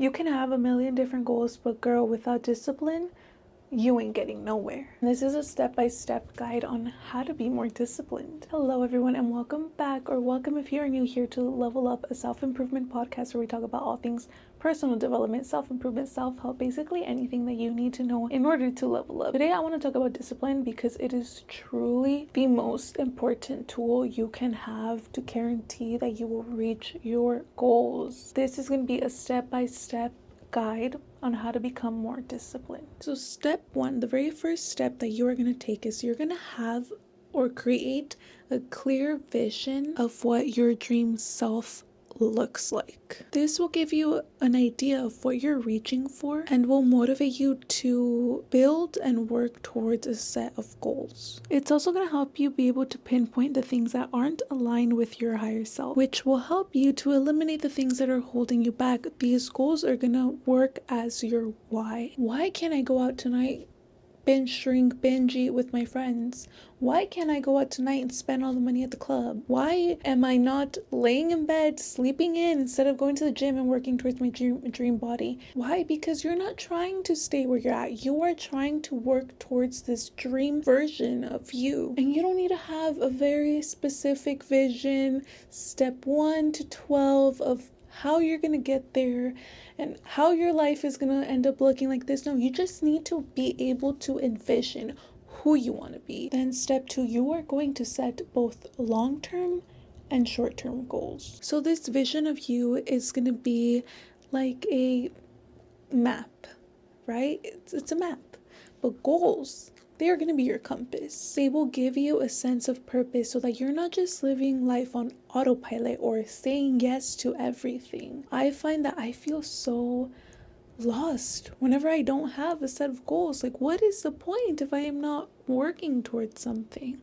You can have a million different goals, but girl, without discipline, you ain't getting nowhere. This is a step-by-step guide on how to be more disciplined. Hello everyone and welcome back, or welcome if you're new here to Level Up, a self-improvement podcast where we talk about all things personal development, self-improvement, self-help, basically anything that you need to know in order to level up. Today I want to talk about discipline because it is truly the most important tool you can have to guarantee that you will reach your goals. This is going to be a step-by-step guide on how to become more disciplined. So step one, the very first step that you are going to take is you're going to have or create a clear vision of what your dream self looks like. This will give you an idea of what you're reaching for and will motivate you to build and work towards a set of goals. It's also going to help you be able to pinpoint the things that aren't aligned with your higher self, which will help you to eliminate the things that are holding you back. These goals are going to work as your why. Why can't I go out tonight? Binge eat with my friends? Why can't I go out tonight and spend all the money at the club? Why am I not laying in bed, sleeping in instead of going to the gym and working towards my dream body? Why? Because you're not trying to stay where you're at. You are trying to work towards this dream version of you. And you don't need to have a very specific vision, step 1 to 12 of how you're going to get there and how your life is going to end up looking like this. No, you just need to be able to envision who you want to be. Then step 2, you are going to set both long-term and short-term goals. So this vision of you is going to be like a map, right? It's a map. But goals, they are going to be your compass. They will give you a sense of purpose so that you're not just living life on autopilot or saying yes to everything. I find that I feel so lost whenever I don't have a set of goals. Like, what is the point if I am not working towards something?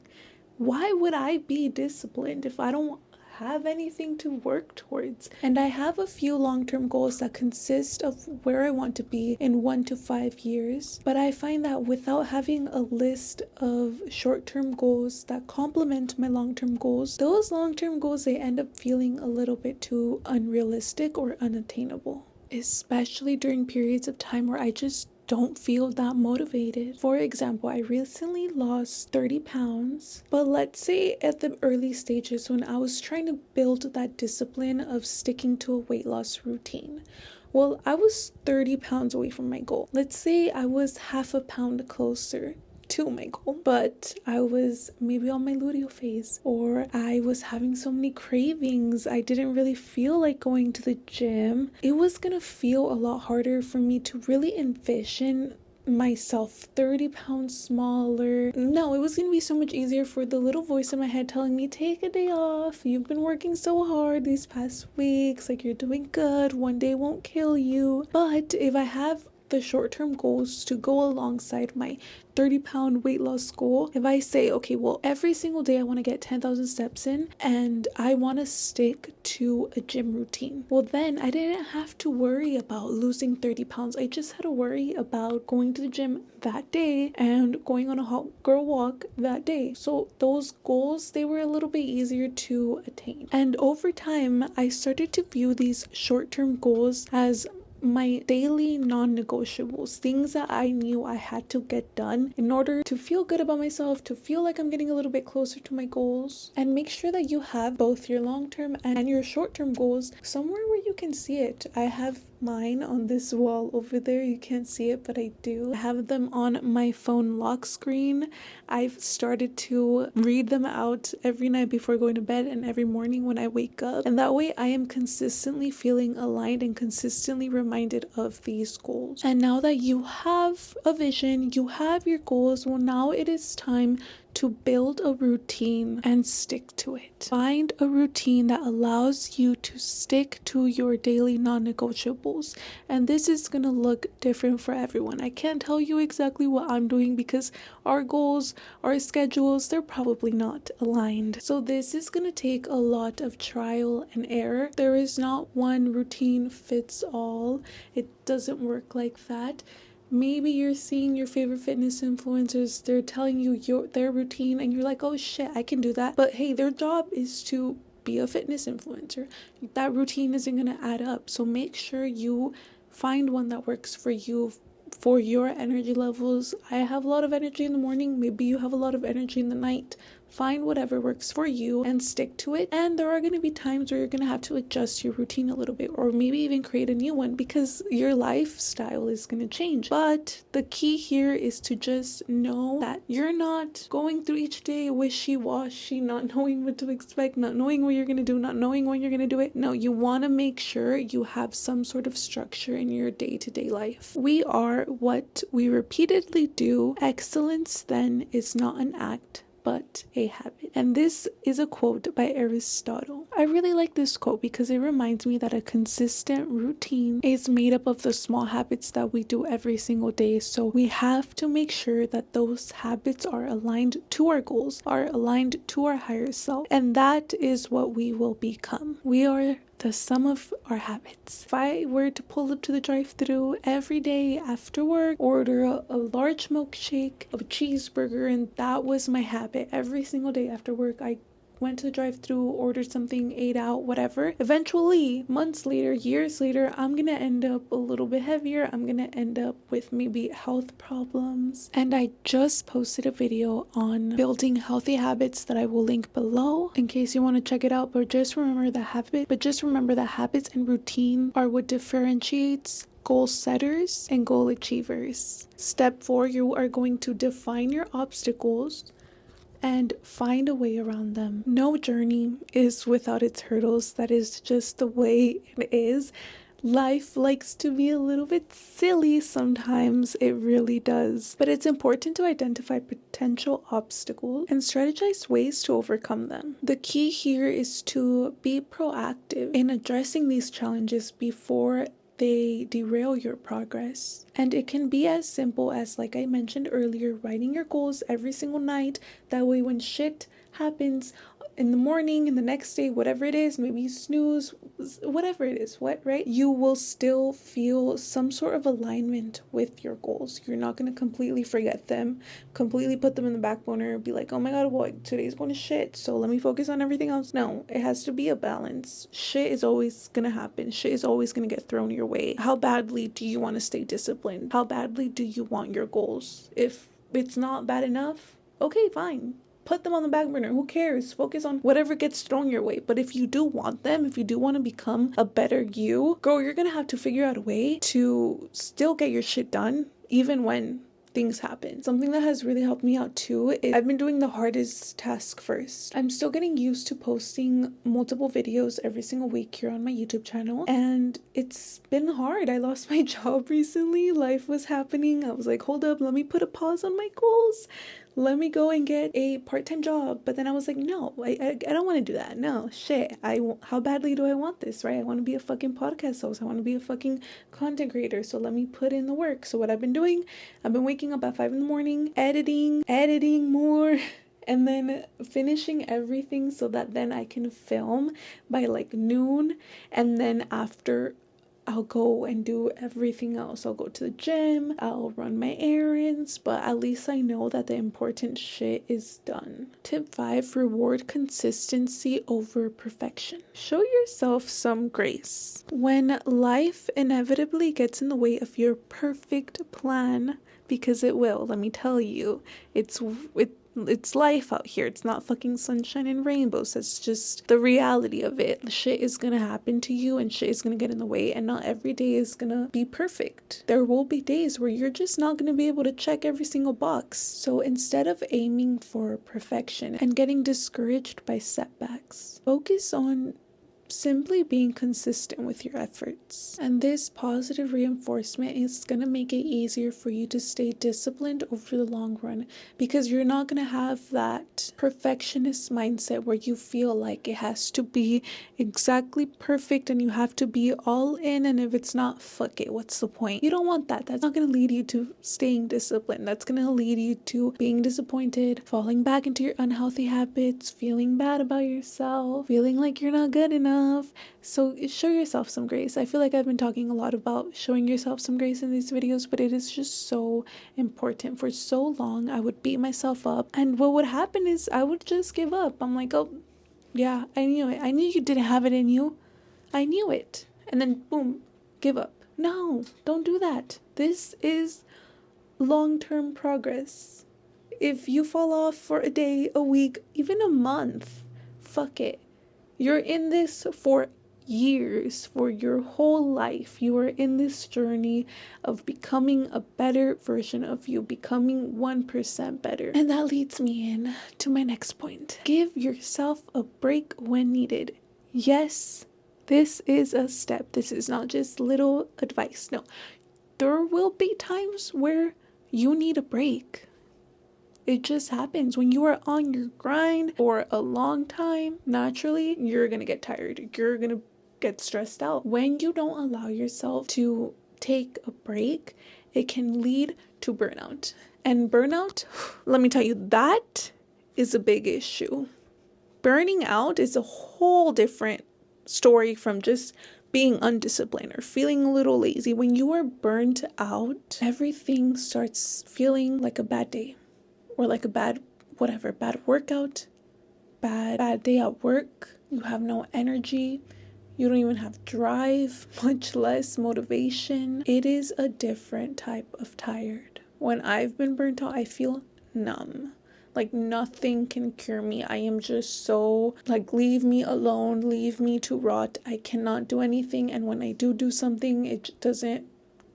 Why would I be disciplined if I don't have anything to work towards? And I have a few long-term goals that consist of where I want to be in 1 to 5 years, but I find that without having a list of short-term goals that complement my long-term goals, those long-term goals, they end up feeling a little bit too unrealistic or unattainable, especially during periods of time where I just don't feel that motivated. For example, I recently lost 30 pounds, but let's say at the early stages when I was trying to build that discipline of sticking to a weight loss routine. Well, I was 30 pounds away from my goal. Let's say I was half a pound closer to my goal, but I was maybe on my luteal phase, or I was having so many cravings, I didn't really feel like going to the gym. It was gonna feel a lot harder for me to really envision myself 30 pounds smaller. No, it was gonna be so much easier for the little voice in my head telling me, take a day off, you've been working so hard these past weeks, like you're doing good, one day won't kill you. But if I have the short-term goals to go alongside my 30-pound weight loss goal, if I say, okay, well, every single day I want to get 10,000 steps in and I want to stick to a gym routine, well, then I didn't have to worry about losing 30 pounds. I just had to worry about going to the gym that day and going on a hot girl walk that day. So those goals, they were a little bit easier to attain. And over time, I started to view these short-term goals as my daily non-negotiables, things that I knew I had to get done in order to feel good about myself, to feel like I'm getting a little bit closer to my goals. And make sure that you have both your long-term and your short-term goals somewhere where you can see it. I have mine on this wall over there. You can't see it, but I do. I have them on my phone lock screen. I've started to read them out every night before going to bed and every morning when I wake up. And that way I am consistently feeling aligned and consistently reminded of these goals. And now that you have a vision, you have your goals, well, now it is time to build a routine and stick to it. Find a routine that allows you to stick to your daily non-negotiables. And this is going to look different for everyone. I can't tell you exactly what I'm doing because our goals, our schedules, they're probably not aligned. So this is going to take a lot of trial and error. There is not one routine fits all. It doesn't work like that. Maybe you're seeing your favorite fitness influencers, they're telling you their routine and you're like, oh shit, I can do that. But hey, their job is to be a fitness influencer. That routine isn't going to add up. So make sure you find one that works for you, for your energy levels. I have a lot of energy in the morning. Maybe you have a lot of energy in the night. Find whatever works for you and stick to it. And there are going to be times where you're going to have to adjust your routine a little bit, or maybe even create a new one, because your lifestyle is going to change. But the key here is to just know that you're not going through each day wishy-washy, not knowing what to expect, not knowing what you're going to do, not knowing when you're going to do it. No, you want to make sure you have some sort of structure in your day-to-day life. We are what we repeatedly do. Excellence then is not an act, but a habit. And this is a quote by Aristotle. I really like this quote because it reminds me that a consistent routine is made up of the small habits that we do every single day. So we have to make sure that those habits are aligned to our goals, are aligned to our higher self. And that is what we will become. We are the sum of our habits. If I were to pull up to the drive-thru every day after work, order a large milkshake, a cheeseburger, and that was my habit every single day after work, I went to the drive-thru, ordered something, ate out, whatever. Eventually, months later, years later, I'm gonna end up a little bit heavier. I'm gonna end up with maybe health problems. And I just posted a video on building healthy habits that I will link below in case you want to check it out. But just remember that habits and routine are what differentiates goal setters and goal achievers. Step 4, you are going to define your obstacles and find a way around them. No journey is without its hurdles. That is just the way it is. Life likes to be a little bit silly sometimes. It really does. But it's important to identify potential obstacles and strategize ways to overcome them. The key here is to be proactive in addressing these challenges before they derail your progress. And it can be as simple as, like I mentioned earlier, writing your goals every single night. That way when shit happens in the morning, in the next day, whatever it is, maybe you snooze, whatever it is, right? You will still feel some sort of alignment with your goals. You're not going to completely forget them, completely put them in the back burner, be like, oh my god, what, today's going to shit, so let me focus on everything else. No, it has to be a balance. Shit is always going to happen. Shit is always going to get thrown your way. How badly do you want to stay disciplined? How badly do you want your goals? If it's not bad enough, okay, fine. Put them on the back burner. Who cares? Focus on whatever gets thrown your way. But if you do want them, if you do want to become a better you, girl, you're going to have to figure out a way to still get your shit done, even when things happen. Something that has really helped me out too is I've been doing the hardest task first. I'm still getting used to posting multiple videos every single week here on my YouTube channel, and it's been hard. I lost my job recently. Life was happening. I was like, hold up, let me put a pause on my goals. Let me go and get a part-time job. But then I was like, no, I don't want to do that. No, shit. How badly do I want this, right? I want to be a fucking podcast host. I want to be a fucking content creator. So let me put in the work. So what I've been doing, I've been waking up at 5 a.m, editing more, and then finishing everything so that then I can film by like noon. And then after, I'll go and do everything else. I'll go to the gym, I'll run my errands, but at least I know that the important shit is done. Tip 5, reward consistency over perfection. Show yourself some grace. When life inevitably gets in the way of your perfect plan, because it will, let me tell you, it's life out here. It's not fucking sunshine and rainbows. That's just the reality of it. Shit is gonna happen to you and shit is gonna get in the way, and not every day is gonna be perfect. There will be days where you're just not gonna be able to check every single box. So instead of aiming for perfection and getting discouraged by setbacks, focus on simply being consistent with your efforts. And this positive reinforcement is going to make it easier for you to stay disciplined over the long run, because you're not going to have that perfectionist mindset where you feel like it has to be exactly perfect and you have to be all in, and if it's not, fuck it, what's the point? You don't want that. That's not going to lead you to staying disciplined. That's going to lead you to being disappointed, falling back into your unhealthy habits, feeling bad about yourself, feeling like you're not good enough. So show yourself some grace. I feel like I've been talking a lot about showing yourself some grace in these videos, but it is just so important. For so long, I would beat myself up, and what would happen is I would just give up. I'm like, oh, yeah, I knew it. I knew you didn't have it in you. I knew it. And then boom, give up. No, don't do that. This is long-term progress. If you fall off for a day, a week, even a month, fuck it. You're in this for years, for your whole life. You are in this journey of becoming a better version of you, becoming 1% better. And that leads me in to my next point. Give yourself a break when needed. Yes, this is a step. This is not just little advice. No, there will be times where you need a break. It just happens when you are on your grind for a long time. Naturally, you're gonna get tired. You're gonna get stressed out. When you don't allow yourself to take a break, it can lead to burnout. And burnout, let me tell you, that is a big issue. Burning out is a whole different story from just being undisciplined or feeling a little lazy. When you are burnt out, everything starts feeling like a bad day. Or like a bad workout, bad day at work. You have no energy. You don't even have drive, much less motivation. It is a different type of tired. When I've been burnt out, I feel numb. Like nothing can cure me. I am just so like, leave me alone, leave me to rot. I cannot do anything. And when I do something, it doesn't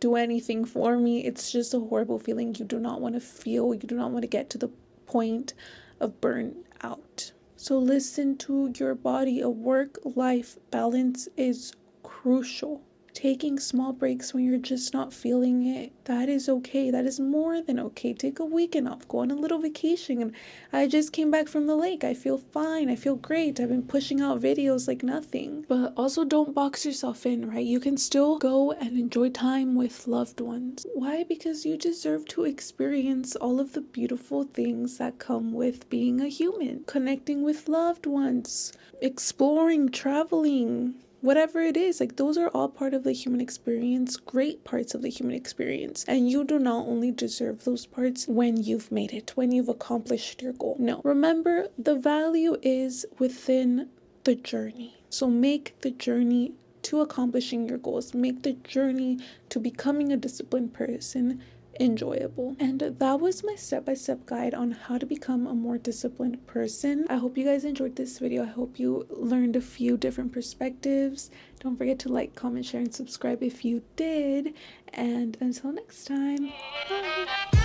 do anything for me. It's just a horrible feeling you do not want to feel. You do not want to get to the point of burnout. So listen to your body. A work-life balance is crucial. Taking small breaks when you're just not feeling it, that is okay. That is more than okay. Take a weekend off, go on a little vacation. And I just came back from the lake. I feel fine. I feel great. I've been pushing out videos like nothing. But also don't box yourself in, right? You can still go and enjoy time with loved ones. Why? Because you deserve to experience all of the beautiful things that come with being a human. Connecting with loved ones, exploring, traveling, whatever it is, like those are all part of the human experience, great parts of the human experience. And you do not only deserve those parts when you've made it, when you've accomplished your goal. No, remember, the value is within the journey. So make the journey to accomplishing your goals, make the journey to becoming a disciplined person enjoyable. And that was my step-by-step guide on how to become a more disciplined person. I hope you guys enjoyed this video. I hope you learned a few different perspectives. Don't forget to like, comment, share, and subscribe if you did. And until next time, bye.